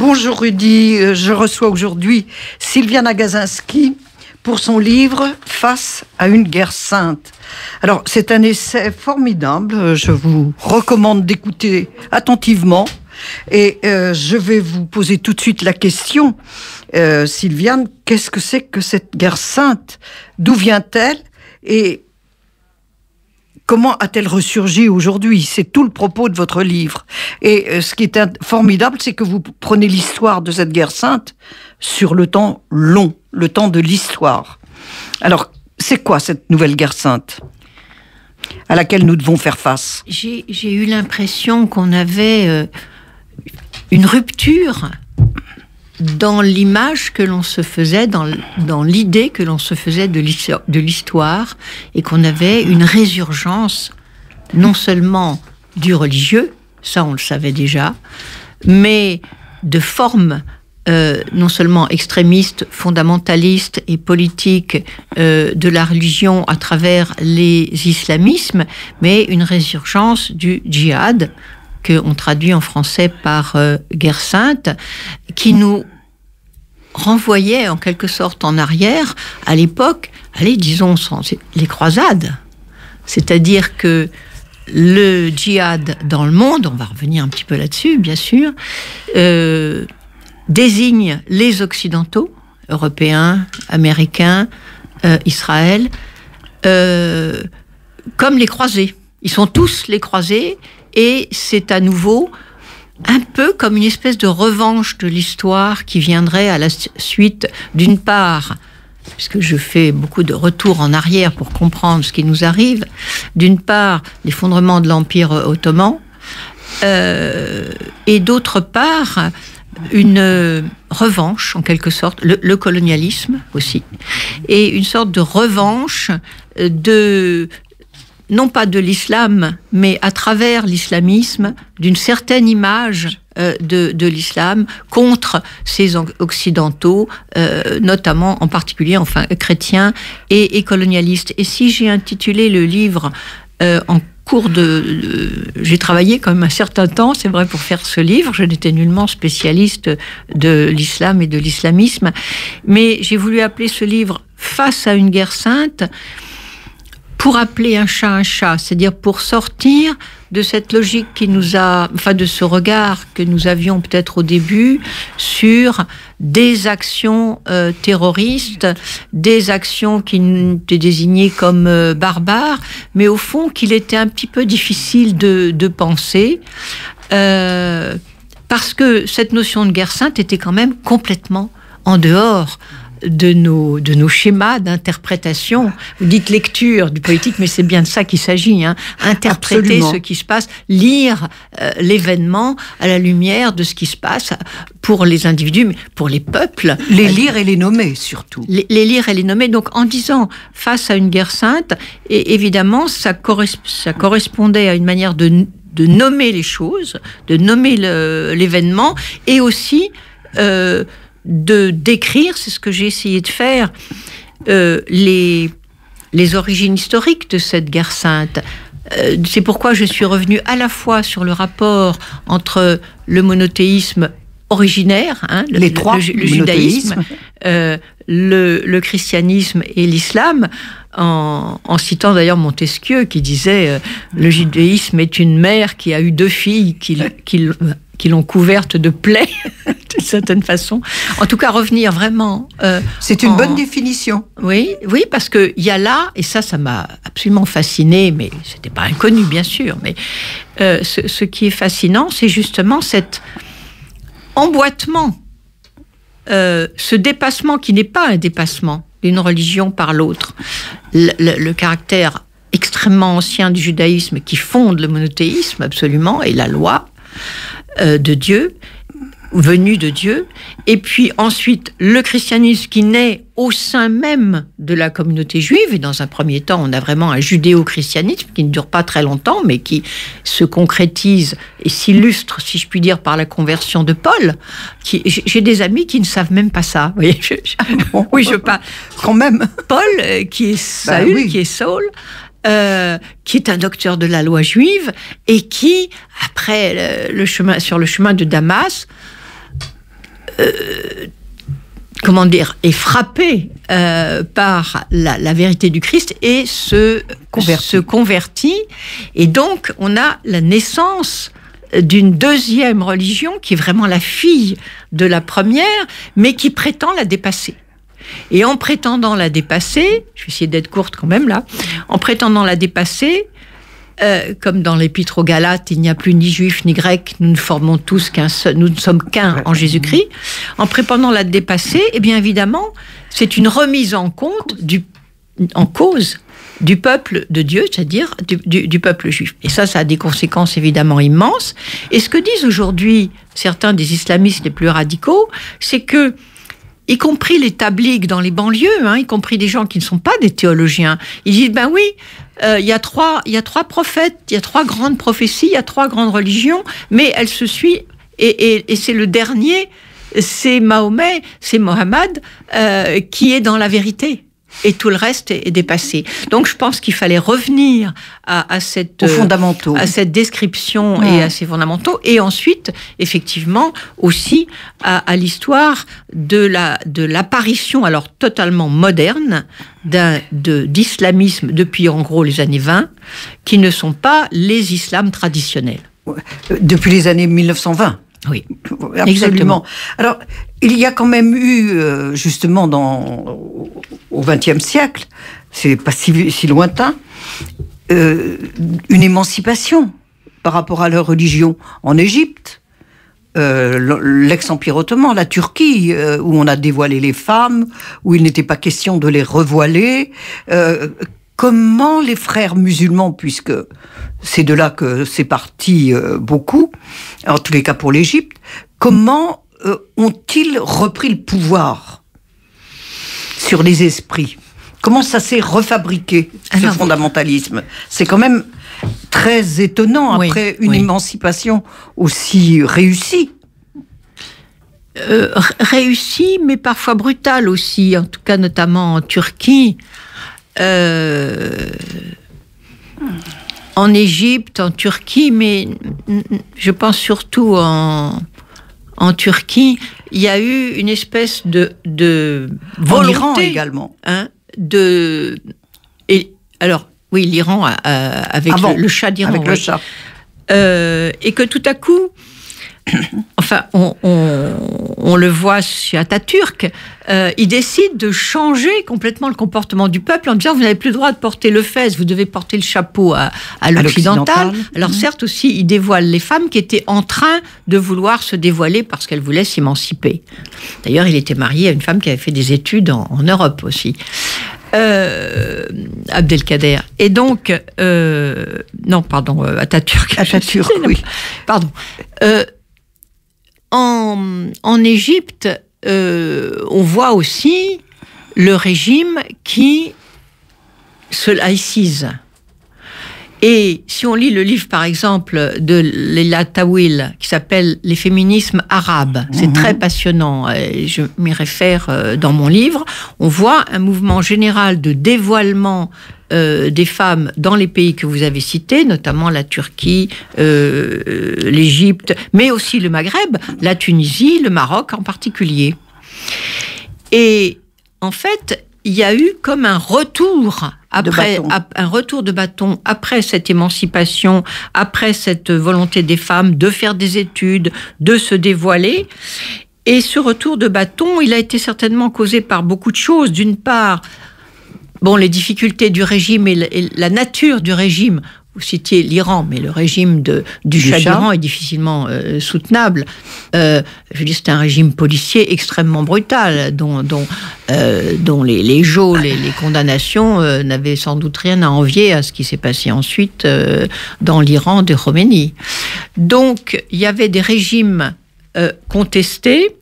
Bonjour Rudy, je reçois aujourd'hui Sylviane Agacinski pour son livre « Face à une guerre sainte ». Alors, c'est un essai formidable, je vous recommande d'écouter attentivement et je vais vous poser tout de suite la question. Sylviane, qu'est-ce que c'est que cette guerre sainte? D'où vient-elle et comment a-t-elle ressurgi aujourd'hui? C'est tout le propos de votre livre. Et ce qui est formidable, c'est que vous prenez l'histoire de cette guerre sainte sur le temps long, le temps de l'histoire. Alors, c'est quoi cette nouvelle guerre sainte à laquelle nous devons faire face? J'ai eu l'impression qu'on avait une rupture dans l'image que l'on se faisait, dans l'idée que l'on se faisait de l'histoire, et qu'on avait une résurgence, non seulement du religieux, ça on le savait déjà, mais de formes non seulement extrémistes, fondamentalistes et politiques de la religion à travers les islamismes, mais une résurgence du djihad, qu'on traduit en français par guerre sainte, qui nous renvoyait en quelque sorte en arrière à l'époque, disons, les croisades. C'est-à-dire que le djihad dans le monde, on va revenir un petit peu là-dessus, bien sûr, désigne les Occidentaux, Européens, Américains, Israël, comme les croisés. Ils sont tous les croisés, et c'est à nouveau un peu comme une espèce de revanche de l'histoire qui viendrait à la suite, d'une part, puisque je fais beaucoup de retours en arrière pour comprendre ce qui nous arrive, d'une part, l'effondrement de l'Empire ottoman, et d'autre part, une revanche, en quelque sorte, le colonialisme aussi, et une sorte de revanche non pas de l'islam, mais à travers l'islamisme, d'une certaine image de l'islam contre ces occidentaux, notamment, en particulier, chrétiens et colonialistes. Et si j'ai intitulé le livre en cours j'ai travaillé quand même un certain temps, c'est vrai, pour faire ce livre. Je n'étais nullement spécialiste de l'islam et de l'islamisme, mais j'ai voulu appeler ce livre « Face à une guerre sainte », pour appeler un chat, c'est-à-dire pour sortir de cette logique de ce regard que nous avions peut-être au début sur des actions terroristes, des actions qui étaient désignées comme barbares, mais au fond qu'il était un petit peu difficile de penser, parce que cette notion de guerre sainte était quand même complètement en dehors de nos schémas d'interprétation. Vous dites lecture du politique, mais c'est bien de ça qu'il s'agit. Interpréter Absolument. Ce qui se passe, lire l'événement à la lumière de ce qui se passe pour les individus, mais pour les peuples. Les lire et les nommer, surtout. Les lire et les nommer. Donc, en disant face à une guerre sainte, et évidemment, ça correspondait à une manière de nommer les choses, de nommer l'événement, et aussi de décrire, c'est ce que j'ai essayé de faire, les origines historiques de cette guerre sainte. C'est pourquoi je suis revenue à la fois sur le rapport entre le monothéisme originaire, le judaïsme, le christianisme et l'islam, en citant d'ailleurs Montesquieu qui disait le judaïsme est une mère qui a eu 2 filles qui l'ont couverte de plaies, d'une certaine façon. En tout cas, revenir vraiment... c'est une bonne définition. Oui, parce qu'il y a là, et ça m'a absolument fasciné, mais c'était pas inconnu, bien sûr, mais ce qui est fascinant, c'est justement cet emboîtement, ce dépassement qui n'est pas un dépassement d'une religion par l'autre. Le caractère extrêmement ancien du judaïsme qui fonde le monothéisme, absolument, et la loi de Dieu, venue de Dieu, et puis ensuite le christianisme qui naît au sein même de la communauté juive, et dans un premier temps on a vraiment un judéo-christianisme qui ne dure pas très longtemps, mais qui se concrétise et s'illustre, si je puis dire, par la conversion de Paul. J'ai des amis qui ne savent même pas ça. Vous voyez, oui, je parle quand même. Paul, qui est Saül, qui est Saul, qui est un docteur de la loi juive et qui, après sur le chemin de Damas, comment dire, est frappé par la vérité du Christ et se convertit. Et donc, on a la naissance d'une deuxième religion qui est vraiment la fille de la première, mais qui prétend la dépasser. Et en prétendant la dépasser, je vais essayer d'être courte quand même là, en prétendant la dépasser, comme dans l'Épître aux Galates, il n'y a plus ni juif ni grec, nous ne formons tous nous ne sommes qu'un en Jésus-Christ. En prétendant la dépasser, eh bien évidemment, c'est une remise en cause du peuple de Dieu, c'est-à-dire du peuple juif. Et ça a des conséquences évidemment immenses. Et ce que disent aujourd'hui certains des islamistes les plus radicaux, c'est que, y compris les tablighs dans les banlieues, y compris des gens qui ne sont pas des théologiens, ils disent, ben oui, il y a trois prophètes, il y a 3 grandes prophéties, il y a 3 grandes religions, mais elles se suivent, et c'est le dernier, c'est Mahomet, c'est Mohammed, qui est dans la vérité. Et tout le reste est dépassé. Donc je pense qu'il fallait revenir à cette description et à ces fondamentaux, et ensuite effectivement aussi à l'histoire de l'apparition alors totalement moderne d'islamisme depuis en gros les années 20, qui ne sont pas les islams traditionnels. Depuis les années 1920. Oui, absolument. Exactement. Alors, il y a quand même eu, justement, au XXe siècle, c'est pas si lointain, une émancipation par rapport à leur religion. En Égypte, l'ex-empire ottoman, la Turquie, où on a dévoilé les femmes, où il n'était pas question de les revoiler. Comment les frères musulmans, puisque c'est de là que c'est parti beaucoup, en tous les cas pour l'Égypte, comment ont-ils repris le pouvoir sur les esprits? Comment ça s'est refabriqué, ce fondamentalisme? C'est quand même très étonnant après une émancipation aussi réussie. Réussie, mais parfois brutale aussi, en tout cas notamment en Turquie. En Égypte, en Turquie, mais je pense surtout en Turquie, il y a eu une espèce de volonté. En Iran également. Alors, oui, l'Iran avec le Shah d'Iran. Avec le Shah. Et que tout à coup, enfin, on le voit chez Atatürk, il décide de changer complètement le comportement du peuple en disant vous n'avez plus le droit de porter le fez, vous devez porter le chapeau à l'occidental. Alors certes aussi, il dévoile les femmes qui étaient en train de vouloir se dévoiler parce qu'elles voulaient s'émanciper. D'ailleurs, il était marié à une femme qui avait fait des études en Europe aussi. Abdelkader. Et donc, Atatürk. Atatürk, oui. Pardon. En Égypte, on voit aussi le régime qui se laïcise. Et si on lit le livre, par exemple, de Leila Tawil, qui s'appelle « Les féminismes arabes », c'est très passionnant, et je m'y réfère dans mon livre, on voit un mouvement général de dévoilement des femmes dans les pays que vous avez cités, notamment la Turquie, l'Égypte, mais aussi le Maghreb, la Tunisie, le Maroc en particulier. Et en fait, il y a eu comme un retour de bâton après cette émancipation, après cette volonté des femmes de faire des études, de se dévoiler. Et ce retour de bâton, il a été certainement causé par beaucoup de choses. D'une part, les difficultés du régime et la nature du régime. Vous citiez l'Iran, mais le régime du Shah d'Iran est difficilement soutenable. Je veux dire, c'est un régime policier extrêmement brutal, dont les geôles, les condamnations n'avaient sans doute rien à envier à ce qui s'est passé ensuite dans l'Iran de Khomeini. Donc, il y avait des régimes contestés.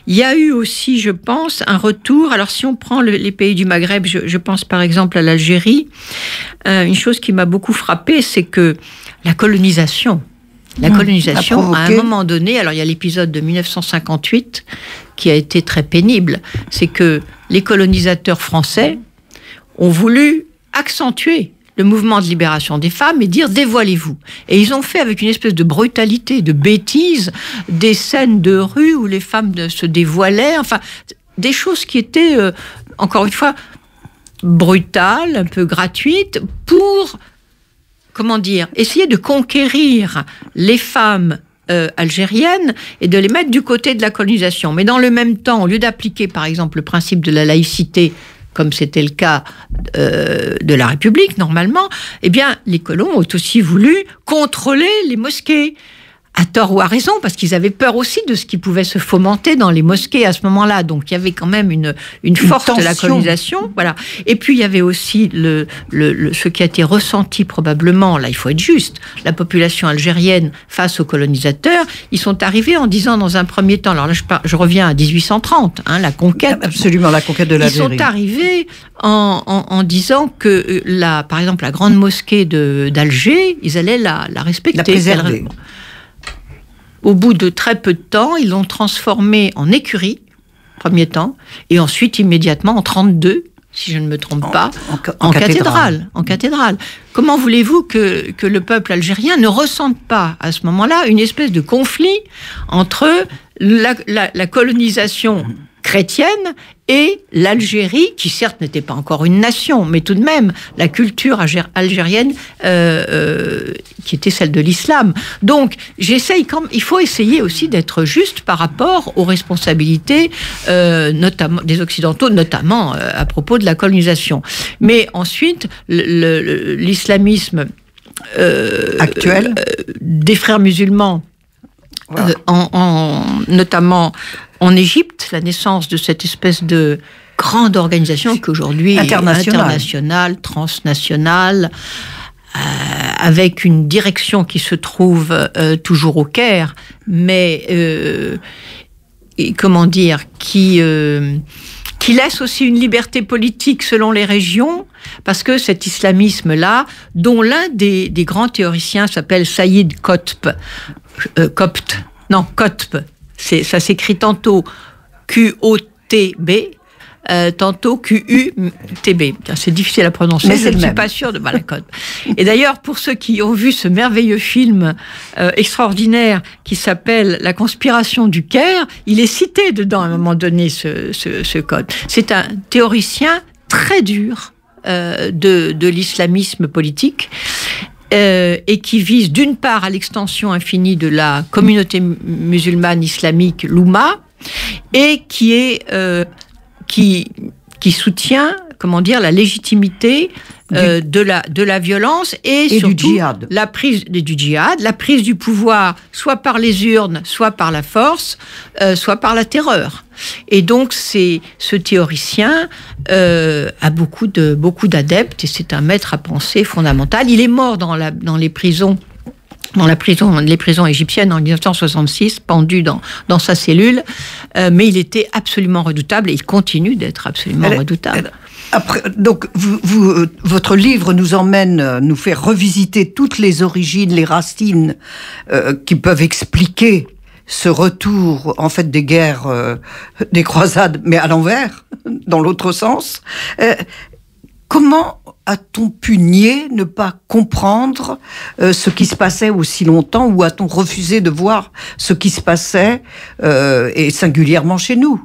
Il y a eu aussi, je pense, un retour. Alors, si on prend les pays du Maghreb, je pense par exemple à l'Algérie, une chose qui m'a beaucoup frappée, c'est que la colonisation, à un moment donné, alors il y a l'épisode de 1958 qui a été très pénible, c'est que les colonisateurs français ont voulu accentuer le mouvement de libération des femmes et dire dévoilez-vous. Et ils ont fait avec une espèce de brutalité, de bêtise, des scènes de rue où les femmes se dévoilaient, enfin, des choses qui étaient, encore une fois, brutales, un peu gratuites, pour, comment dire, essayer de conquérir les femmes algériennes et de les mettre du côté de la colonisation. Mais dans le même temps, au lieu d'appliquer, par exemple, le principe de la laïcité, comme c'était le cas de la République, normalement, eh bien, les colons ont aussi voulu contrôler les mosquées. À tort ou à raison, parce qu'ils avaient peur aussi de ce qui pouvait se fomenter dans les mosquées à ce moment-là. Donc, il y avait quand même une force de la colonisation. Voilà. Et puis, il y avait aussi ce qui a été ressenti probablement, là, il faut être juste, la population algérienne face aux colonisateurs. Ils sont arrivés en disant, dans un premier temps, alors là, je reviens à 1830, la conquête. Absolument, la conquête de l'Algérie. Ils sont arrivés en disant que, par exemple, la grande mosquée d'Alger, ils allaient la respecter. La préserver. Au bout de très peu de temps, ils l'ont transformée en écurie, premier temps, et ensuite, immédiatement, en 32, si je ne me trompe pas, en cathédrale. En cathédrale. Comment voulez-vous que le peuple algérien ne ressente pas, à ce moment-là, une espèce de conflit entre la colonisation chrétienne et l'Algérie, qui certes n'était pas encore une nation, mais tout de même la culture algérienne qui était celle de l'islam. Donc, il faut essayer aussi d'être juste par rapport aux responsabilités notamment des Occidentaux, notamment à propos de la colonisation. Mais ensuite, l'islamisme actuel des frères musulmans, voilà. Notamment en Égypte, la naissance de cette espèce de grande organisation qu'aujourd'hui est internationale, transnationale, avec une direction qui se trouve toujours au Caire, mais comment dire, qui laisse aussi une liberté politique selon les régions, parce que cet islamisme-là, dont l'un des grands théoriciens s'appelle Saïd Qutb, ça s'écrit tantôt Q-O-T-B, tantôt Q-U-T-B. C'est difficile à prononcer, mais je ne suis pas sûre de Balakot. Et d'ailleurs, pour ceux qui ont vu ce merveilleux film extraordinaire qui s'appelle La conspiration du Caire, il est cité dedans à un moment donné, ce code. C'est un théoricien très dur de l'islamisme politique, et qui vise d'une part à l'extension infinie de la communauté musulmane islamique, l'Oumma, et qui soutient, comment dire, la légitimité de la violence et surtout du djihad. La prise du pouvoir, soit par les urnes, soit par la force, soit par la terreur. Et donc, ce théoricien a beaucoup d'adeptes et c'est un maître à penser fondamental. Il est mort dans les prisons égyptiennes en 1966, pendu dans sa cellule, mais il était absolument redoutable et il continue d'être absolument redoutable. Après, donc, votre livre nous fait revisiter toutes les origines, les racines qui peuvent expliquer ce retour, en fait, des guerres, des croisades, mais à l'envers, dans l'autre sens. Comment a-t-on pu nier, ne pas comprendre ce qui se passait aussi longtemps, ou a-t-on refusé de voir ce qui se passait, et singulièrement chez nous ?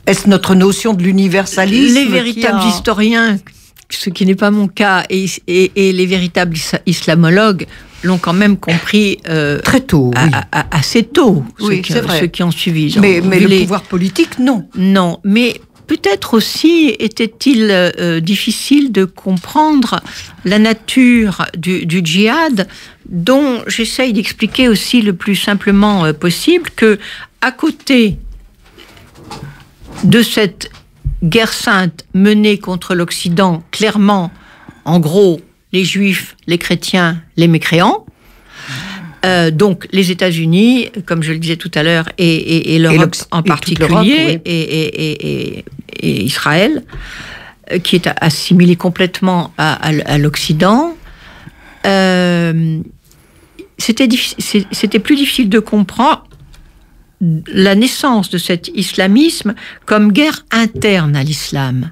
Est-ce notre notion de l'universalisme ? Les véritables historiens, ce qui n'est pas mon cas, et les véritables islamologues l'ont quand même compris très tôt, assez tôt, oui, ceux qui ont suivi. Mais le pouvoir politique, non. Non, mais peut-être aussi était-il difficile de comprendre la nature du djihad, dont j'essaye d'expliquer aussi le plus simplement possible que, à côté de cette guerre sainte menée contre l'Occident, clairement, en gros, les Juifs, les chrétiens, les mécréants, donc les États-Unis, comme je le disais tout à l'heure, et l'Europe en particulier, oui. et Israël, qui est assimilé complètement à l'Occident, c'était plus difficile de comprendre la naissance de cet islamisme comme guerre interne à l'islam.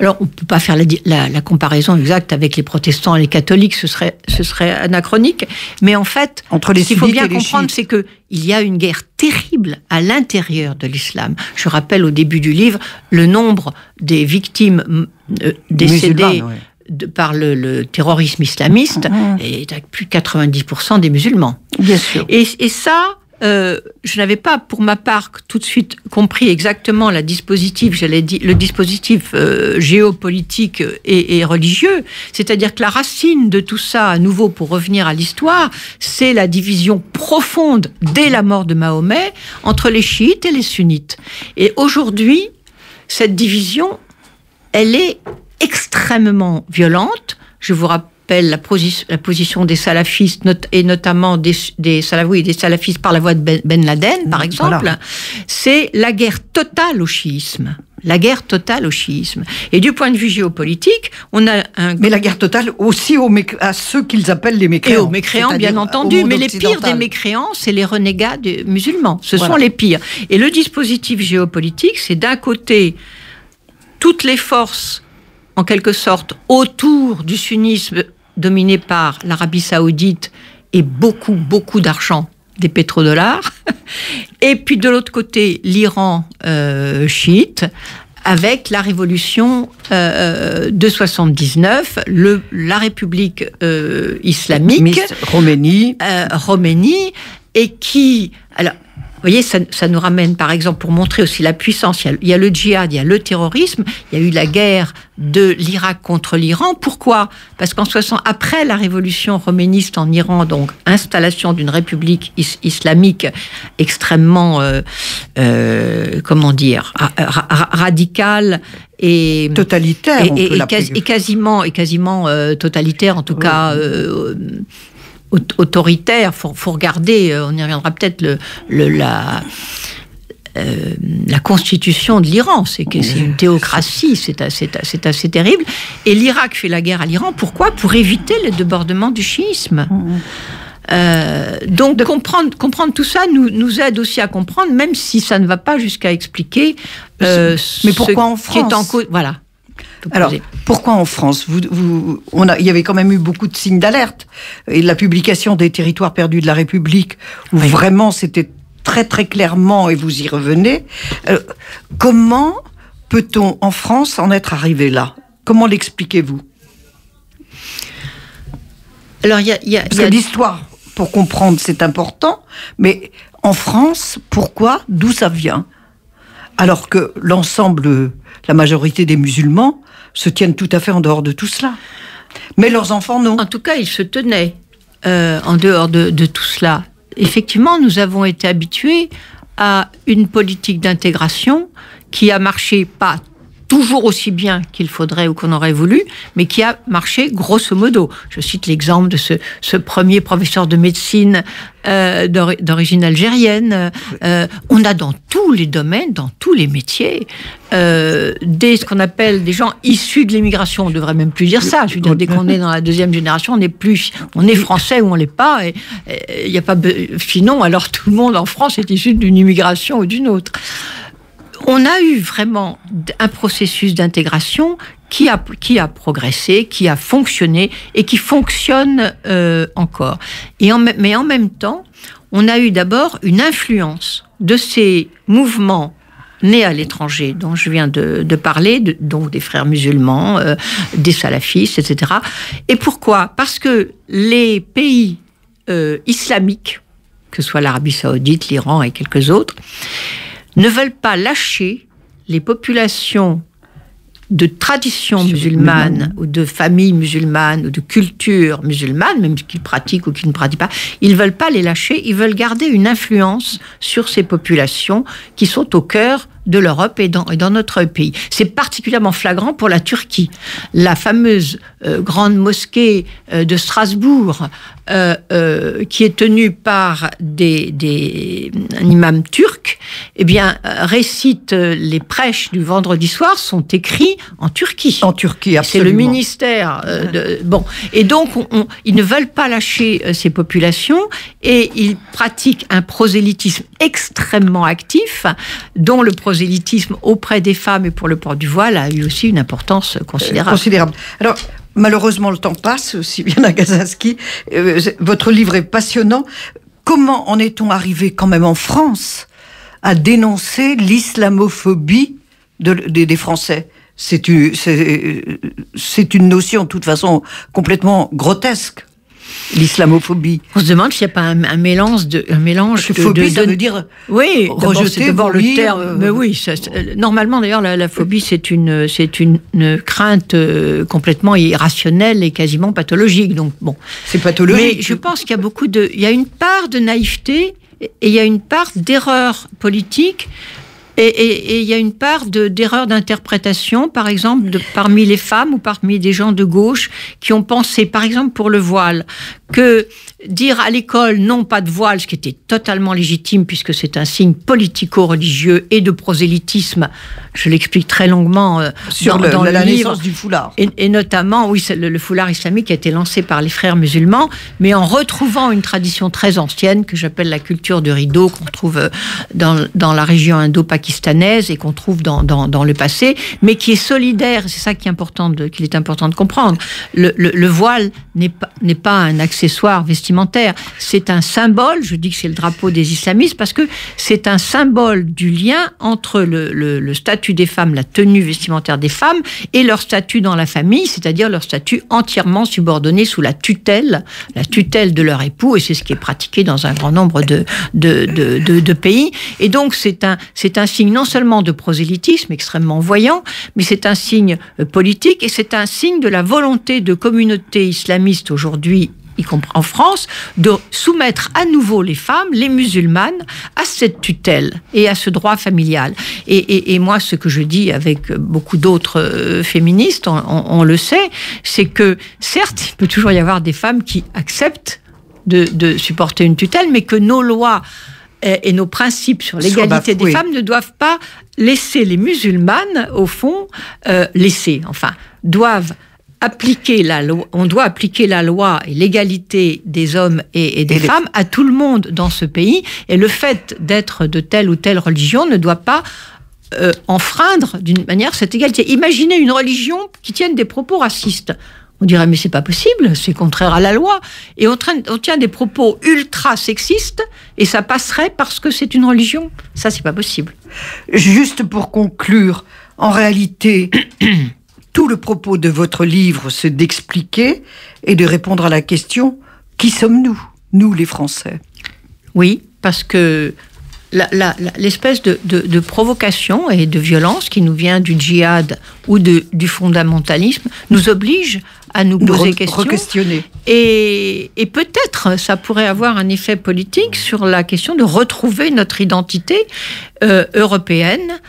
Alors, on ne peut pas faire la comparaison exacte avec les protestants et les catholiques, ce serait anachronique. Mais en fait, ce qu'il faut bien comprendre, c'est qu'il y a une guerre terrible à l'intérieur de l'islam. Je rappelle au début du livre le nombre des victimes décédées par le terrorisme islamiste, et plus de 90% des musulmans. Bien sûr. Et ça... je n'avais pas, pour ma part, tout de suite compris exactement le dispositif géopolitique et religieux. C'est-à-dire que la racine de tout ça, à nouveau, pour revenir à l'histoire, c'est la division profonde, dès la mort de Mahomet, entre les chiites et les sunnites. Et aujourd'hui, cette division, elle est extrêmement violente. Je vous rappelle la position des salafistes, et notamment des salafistes par la voix de Ben Laden, par exemple, voilà. C'est la guerre totale au chiisme. La guerre totale au chiisme. Et du point de vue géopolitique, on a Mais la guerre totale aussi à ceux qu'ils appellent les mécréants. Et aux mécréants, bien entendu. Mais les pires des mécréants, c'est les renégats musulmans. Ce sont les pires. Et le dispositif géopolitique, c'est d'un côté toutes les forces, en quelque sorte, autour du sunnisme dominé par l'Arabie Saoudite et beaucoup, beaucoup d'argent, des pétrodollars. Et puis de l'autre côté, l'Iran chiite, avec la révolution de 79, la République islamique, Khomeini, et qui... Alors, vous voyez, ça nous ramène, par exemple, pour montrer aussi la puissance, il y a le djihad, il y a le terrorisme, il y a eu la guerre de l'Irak contre l'Iran. Pourquoi ? Parce après la révolution khoméniste en Iran, donc installation d'une république islamique extrêmement, radicale et totalitaire, et quasiment totalitaire, en tout cas... autoritaire, faut regarder, on y reviendra peut-être, la constitution de l'Iran, c'est une théocratie, c'est assez terrible. Et l'Irak fait la guerre à l'Iran, pourquoi ? Pour éviter le débordement du chiisme. Donc comprendre tout ça nous aide aussi à comprendre, même si ça ne va pas jusqu'à expliquer mais pourquoi en France ? Qui est en cause. Voilà. Alors, pourquoi en France ? Il y avait quand même eu beaucoup de signes d'alerte. Et la publication des Territoires perdus de la République, où vraiment c'était très très clairement, et vous y revenez. Comment peut-on en France en être arrivé là ? Comment l'expliquez-vous ? Alors, Parce que l'histoire, pour comprendre, c'est important, mais en France, pourquoi ? D'où ça vient ? Alors que la majorité des musulmans se tiennent tout à fait en dehors de tout cela. Mais leurs enfants, non. En tout cas, ils se tenaient en dehors de tout cela. Effectivement, nous avons été habitués à une politique d'intégration qui a marché pas toujours aussi bien qu'il faudrait ou qu'on aurait voulu, mais qui a marché grosso modo. Je cite l'exemple de ce premier professeur de médecine d'origine algérienne. On a dans tous les domaines, dans tous les métiers, ce qu'on appelle des gens issus de l'immigration. On ne devrait même plus dire ça. Je veux dire, dès qu'on est dans la deuxième génération, on est français ou on ne l'est pas. Et il n'y a pas, sinon, alors tout le monde en France est issu d'une immigration ou d'une autre. On a eu vraiment un processus d'intégration qui a progressé, qui a fonctionné et qui fonctionne encore. Mais en même temps, on a eu d'abord une influence de ces mouvements nés à l'étranger, dont je viens de parler, donc des frères musulmans, des salafistes, etc. Et pourquoi ? Parce que les pays islamiques, que ce soit l'Arabie Saoudite, l'Iran et quelques autres, ne veulent pas lâcher les populations de tradition musulmane ou de famille musulmane ou de culture musulmane, même qu'ils pratiquent ou qu'ils ne pratiquent pas, ils ne veulent pas les lâcher, ils veulent garder une influence sur ces populations qui sont au cœur de l'Europe et dans notre pays. C'est particulièrement flagrant pour la Turquie. La fameuse grande mosquée de Strasbourg, qui est tenue par un imam turc, eh bien, récitent les prêches du vendredi soir sont écrits en Turquie. En Turquie, absolument. C'est le ministère. Bon, et donc ils ne veulent pas lâcher ces populations et ils pratiquent un prosélytisme extrêmement actif, dont le prosélytisme auprès des femmes et pour le port du voile a eu aussi une importance considérable. Alors, malheureusement, le temps passe, Sylviana Gazinski. Votre livre est passionnant. Comment en est-on arrivé quand même en France à dénoncer l'islamophobie des Français ? C'est une notion, de toute façon, complètement grotesque. L'islamophobie. On se demande s'il n'y a pas un mélange de phobie, ça veut dire oui, rejeter, d'abord le terme. Mais oui, normalement d'ailleurs la phobie c'est une crainte complètement irrationnelle et quasiment pathologique. Donc bon, c'est pathologique. Mais je pense qu'il y a il y a une part de naïveté et il y a une part d'erreur politique. Et il y a une part d'erreur d'interprétation, par exemple, parmi les femmes ou parmi des gens de gauche qui ont pensé, par exemple, pour le voile, que dire à l'école non, pas de voile, ce qui était totalement légitime puisque c'est un signe politico-religieux et de prosélytisme, je l'explique très longuement sur dans la livre, naissance du foulard. Et notamment, oui, le foulard islamique a été lancé par les frères musulmans, mais en retrouvant une tradition très ancienne que j'appelle la culture du rideau, qu'on trouve dans la région indo-pakistanaise et qu'on trouve dans le passé, mais qui est solidaire. C'est ça qu'il est important de comprendre. Le voile n'est pas un accessoire vestimentaire, c'est un symbole. Je dis que c'est le drapeau des islamistes parce que c'est un symbole du lien entre le statut des femmes, la tenue vestimentaire des femmes et leur statut dans la famille, c'est-à-dire leur statut entièrement subordonné sous la tutelle de leur époux, et c'est ce qui est pratiqué dans un grand nombre de pays. Et donc c'est un signe non seulement de prosélytisme extrêmement voyant, mais c'est un signe politique et c'est un signe de la volonté de communautés islamistes aujourd'hui, y compris en France, de soumettre à nouveau les femmes, les musulmanes, à cette tutelle et à ce droit familial. Et moi, ce que je dis avec beaucoup d'autres féministes, on le sait, c'est que certes, il peut toujours y avoir des femmes qui acceptent de supporter une tutelle, mais que nos lois et nos principes sur l'égalité des femmes ne doivent pas laisser les musulmanes, au fond, doivent appliquer la loi. On doit appliquer la loi et l'égalité des hommes et des femmes à tout le monde dans ce pays. Et le fait d'être de telle ou telle religion ne doit pas enfreindre d'une manière cette égalité. Imaginez une religion qui tienne des propos racistes. On dirait, mais c'est pas possible, c'est contraire à la loi. Et on tient des propos ultra sexistes, et ça passerait parce que c'est une religion. Ça, c'est pas possible. Juste pour conclure, en réalité, tout le propos de votre livre, c'est d'expliquer et de répondre à la question, qui sommes-nous, nous les Français ? Oui, parce que l'espèce de provocation et de violence qui nous vient du djihad ou du fondamentalisme nous oblige à nous poser questionner. Et peut-être ça pourrait avoir un effet politique sur la question de retrouver notre identité européenne,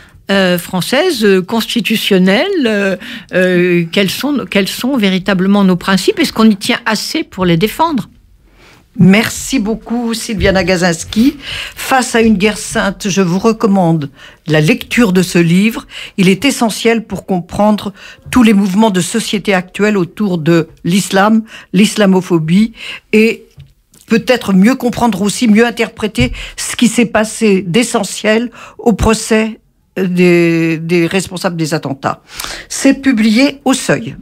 française, constitutionnelle. Quels sont véritablement nos principes? Est-ce qu'on y tient assez pour les défendre? Merci beaucoup, Sylviana Gazinski. Face à une guerre sainte, je vous recommande la lecture de ce livre. Il est essentiel pour comprendre tous les mouvements de société actuels autour de l'islam, l'islamophobie, et peut-être mieux comprendre aussi, mieux interpréter ce qui s'est passé d'essentiel au procès des responsables des attentats. C'est publié au Seuil.